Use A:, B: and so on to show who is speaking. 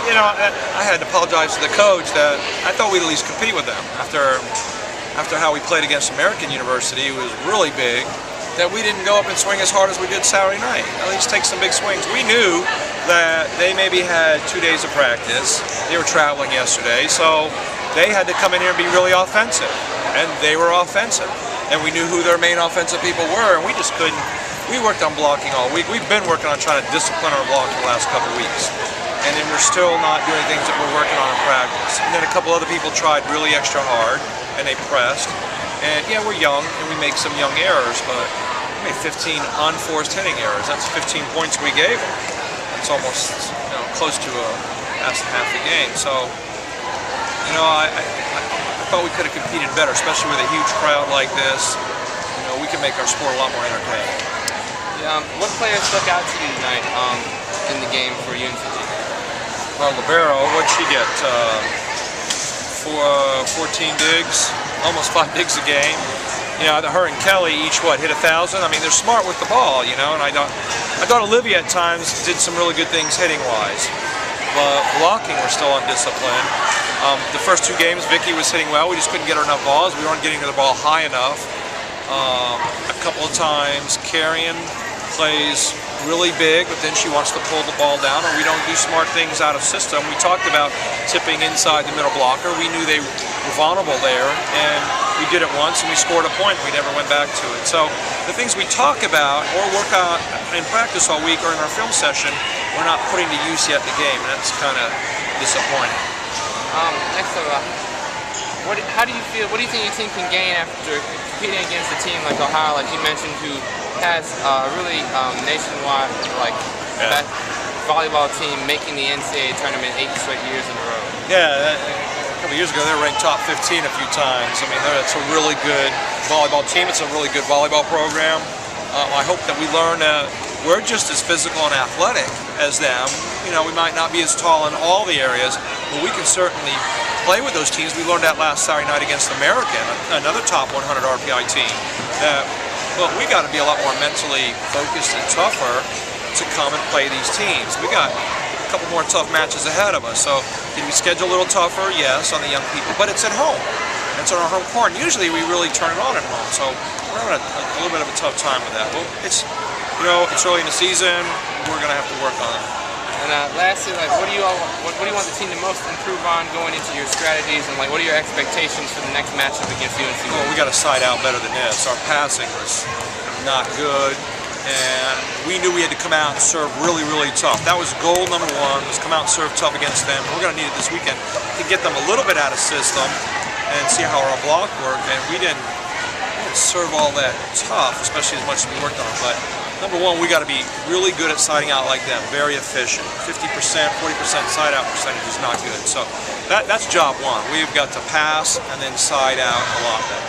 A: You know, I had to apologize to the coach that I thought we'd at least compete with them after how we played against American University. It was really big. That we didn't go up and swing as hard as we did Saturday night. At least take some big swings. We knew that they maybe had 2 days of practice. They were traveling yesterday, so they had to come in here and be really offensive. And they were offensive. And we knew who their main offensive people were, and we just couldn't. We worked on blocking all week. We've been working on trying to discipline our block for the last couple weeks. And then we're still not doing things that we're working on in practice. And then a couple other people tried really extra hard, and they pressed. And yeah, we're young, and we make some young errors, but we made 15 unforced hitting errors. That's 15 points we gave them. It's almost, you know, close to half the game. So, you know, I thought we could have competed better, especially with a huge crowd like this. You know, we can make our sport a lot more entertaining.
B: Yeah, what players stuck out to you tonight in the game for UNCG?
A: Well, Libero, what'd she get? 14 digs, almost 5 digs a game. You know, her and Kelly each hit 1,000. I mean, they're smart with the ball, you know. And I thought Olivia at times did some really good things hitting wise, but blocking we're still undisciplined. The first 2 games, Vicky was hitting well. We just couldn't get her enough balls. We weren't getting to the ball high enough. A couple of times, Carrion plays really big, but then she wants to pull the ball down, or we don't do smart things out of system. We talked about tipping inside the middle blocker. We knew they were vulnerable there, and we did it once, and we scored a point. We never went back to it. So the things we talk about or work on in practice all week or in our film session, we're not putting to use yet in the game, and that's kind of disappointing.
B: Next up, how do you feel? What do you think your team can gain after competing against a team like Ohio, like you mentioned, who has a really nationwide volleyball team making the NCAA tournament 8 straight years in a row?
A: Yeah, a couple of years ago they were ranked top 15 a few times. I mean, it's a really good volleyball team. It's a really good volleyball program. I hope that we learn we're just as physical and athletic as them. You know, we might not be as tall in all the areas, but we can certainly play with those teams. We learned that last Saturday night against American, another top 100 RPI team. But we got to be a lot more mentally focused and tougher to come and play these teams. We got a couple more tough matches ahead of us. So can we schedule a little tougher? Yes, on the young people, but it's at home. It's on our home court. And usually we really turn it on at home. So we're having a little bit of a tough time with that. Well, it's, you know, it's early in the season. We're going to have to work on it.
B: And lastly, like, what do you want the team to most improve on going into your strategies, and like, what are your expectations for the next matchup against UNCG?
A: Well, we got to side out better than this. Our passing was not good, and we knew we had to come out and serve really, really tough. That was goal number 1, was come out and serve tough against them. We're going to need it this weekend to get them a little bit out of system and see how our block worked. And we didn't serve all that tough, especially as much as we worked on it. But number 1, we got to be really good at siding out like them, very efficient. 50%, 40% side out percentage is not good. So that's job 1. We've got to pass and then side out a lot better.